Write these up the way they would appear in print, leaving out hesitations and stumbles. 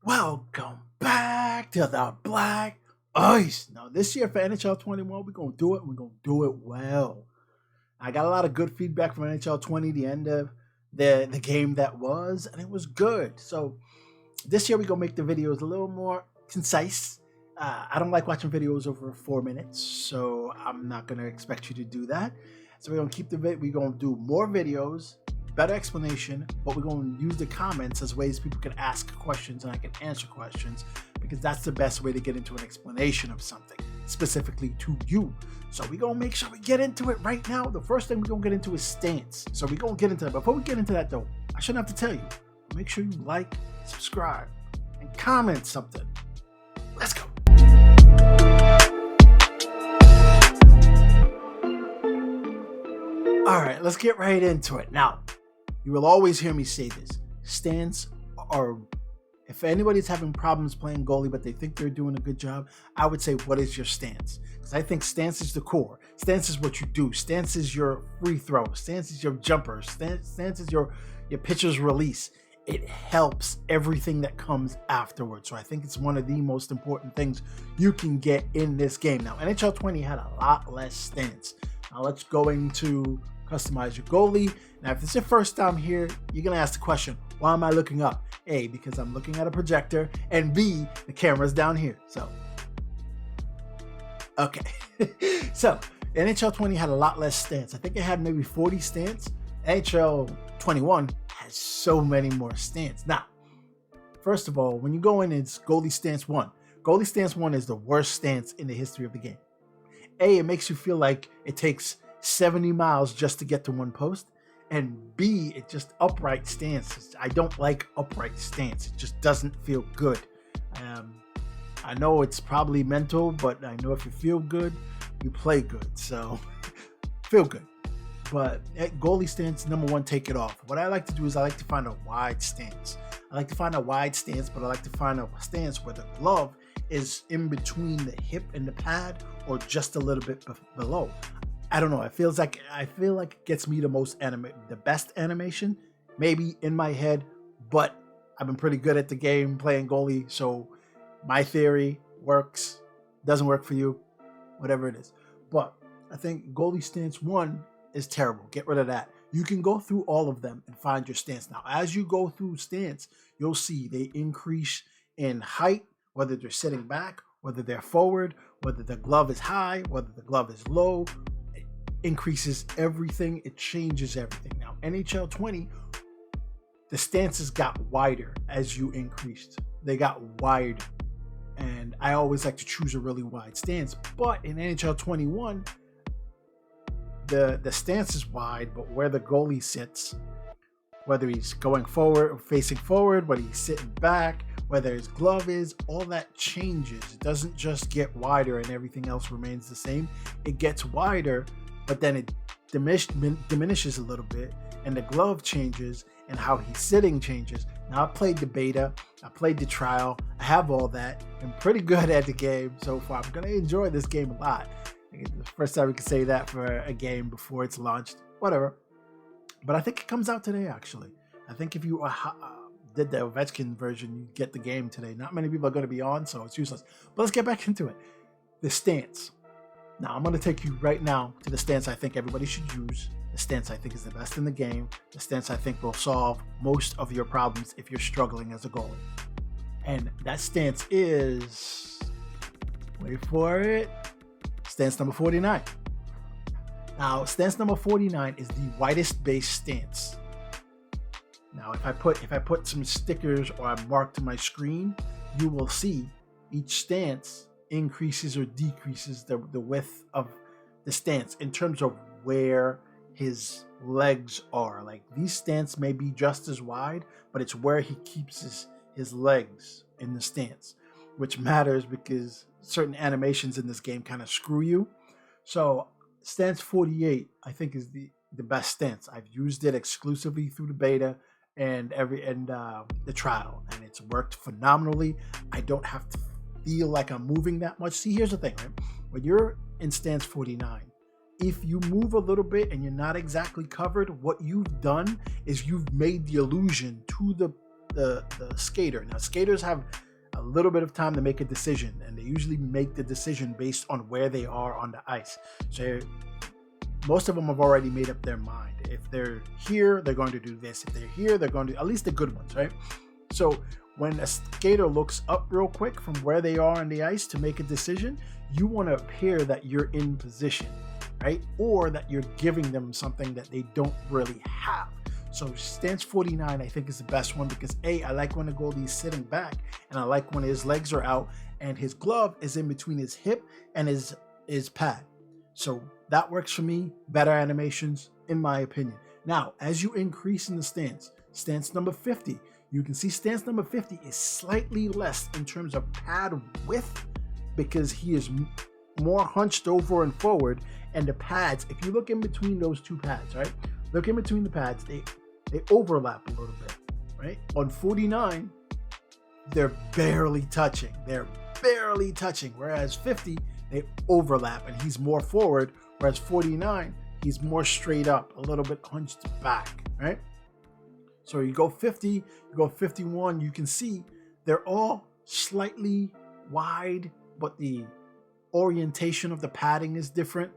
Welcome back to the Black Ice. Now, this year for NHL 21, we're going to do it. We're going to do it well. I got a lot of good feedback from NHL 20, the end of the game that was, and it was good. So, this year we're going to make the videos a little more concise. I don't like watching videos over 4 minutes, so I'm not going to expect you to do that. So, we're going to keep we're going to do more videos, better explanation, but we're going to use the comments as ways people can ask questions and I can answer questions, because that's the best way to get into an explanation of something specifically to you. So we're going to make sure we get into it right now. The first thing we're going to get into is stance. So we're going to get into that. Before we get into that though, I shouldn't have to tell you, make sure you like, subscribe, and comment something. Let's go. All right, let's get right into it. Now, you will always hear me say this. Stance are, if anybody's having problems playing goalie, but they think they're doing a good job, I would say, what is your stance? Because I think stance is the core. Stance is what you do. Stance is your free throw. Stance is your jumper. Stance is your pitcher's release. It helps everything that comes afterwards. So I think it's one of the most important things you can get in this game. Now, NHL 20 had a lot less stance. Now let's go into customize your goalie. Now, if it's your first time here, you're going to ask the question, why am I looking up? A, because I'm looking at a projector, and B, the camera's down here. So, okay. So, NHL 20 had a lot less stance. I think it had maybe 40 stance. NHL 21 has so many more stance. Now, first of all, when you go in, it's goalie stance 1. Goalie stance 1 is the worst stance in the history of the game. A, it makes you feel like it takes 70 miles just to get to one post. And B, it just upright stance. I don't like upright stance. It just doesn't feel good. I know it's probably mental, but I know if you feel good, you play good. So feel good. But at goalie stance, number 1, take it off. What I like to do is I like to find a wide stance. I like to find a wide stance, but I like to find a stance where the glove is in between the hip and the pad, or just a little bit below. I don't know. I feel like it gets me the best animation, maybe in my head. But I've been pretty good at the game playing goalie, so my theory works. Doesn't work for you, whatever it is. But I think goalie stance 1 is terrible. Get rid of that. You can go through all of them and find your stance. Now, as you go through stance, you'll see they increase in height, whether they're sitting back, whether they're forward, whether the glove is high, whether the glove is low. It increases everything. It changes everything. Now, NHL 20, the stances got wider as you increased. They got wider. And I always like to choose a really wide stance. But in NHL 21, the stance is wide, but where the goalie sits, whether he's going forward or facing forward, whether he's sitting back, whether his glove is, all that changes. It doesn't just get wider and everything else remains the same. It gets wider, but then it diminishes a little bit, and the glove changes, and how he's sitting changes. Now, I played the beta, I played the trial, I have all that. I'm pretty good at the game so far. I'm going to enjoy this game a lot. It's the first time we can say that for a game before it's launched. Whatever. But I think it comes out today, actually. I think if you did the Ovechkin version, you get the game today. Not many people are going to be on, so it's useless. But let's get back into it. The stance. Now, I'm going to take you right now to the stance I think everybody should use. The stance I think is the best in the game. The stance I think will solve most of your problems if you're struggling as a goalie. And that stance is... wait for it. Stance number 49. Now, stance number 49 is the widest base stance. Now, if I put some stickers or I mark to my screen, you will see each stance increases or decreases the width of the stance in terms of where his legs are. Like, these stance may be just as wide, but it's where he keeps his legs in the stance, which matters because certain animations in this game kind of screw you. So stance 48, I think, is the best stance. I've used it exclusively through the beta and the trial, and it's worked phenomenally. I don't have to feel like I'm moving that much. See, here's the thing, right? When you're in stance 49, if you move a little bit and you're not exactly covered, what you've done is you've made the illusion to the the skater. Now, skaters have a little bit of time to make a decision, and they usually make the decision based on where they are on the ice. So most of them have already made up their mind. If they're here, they're going to do this. If they're here, they're going to, at least the good ones, right? So when a skater looks up real quick from where they are on the ice to make a decision, you want to appear that you're in position, right? Or that you're giving them something that they don't really have. So stance 49, I think, is the best one because A, I like when the goalie is sitting back, and I like when his legs are out and his glove is in between his hip and his pad. So that works for me. Better animations, in my opinion. Now, as you increase in the stance number 50, you can see stance number 50 is slightly less in terms of pad width because he is more hunched over and forward, and the pads, if you look in between those two pads, right? Look in between the pads, they overlap a little bit, right? On 49, they're barely touching. Whereas 50, they overlap and he's more forward, whereas 49, he's more straight up, a little bit hunched back, right? So you go 50, you go 51, you can see they're all slightly wide, but the orientation of the padding is different,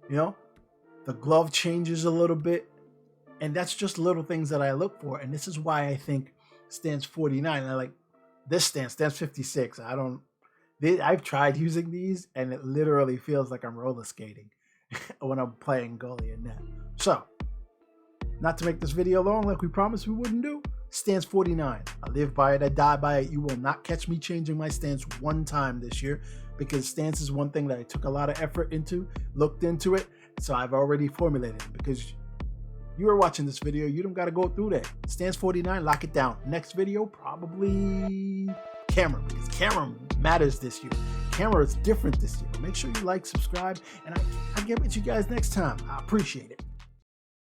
you know? The glove changes a little bit, and that's just little things that I look for, and this is why I think stance 49, I like this stance 56, I've tried using these, and it literally feels like I'm roller skating when I'm playing goalie in net. So, not to make this video long like we promised we wouldn't do, stance 49. I live by it, I die by it. You will not catch me changing my stance one time this year because stance is one thing that I took a lot of effort into, looked into it, so I've already formulated it because you are watching this video, you don't got to go through that. Stance 49, lock it down. Next video, probably camera, because camera matters this year. Camera is different this year. Make sure you like, subscribe, and I'll get with you guys next time. I appreciate it.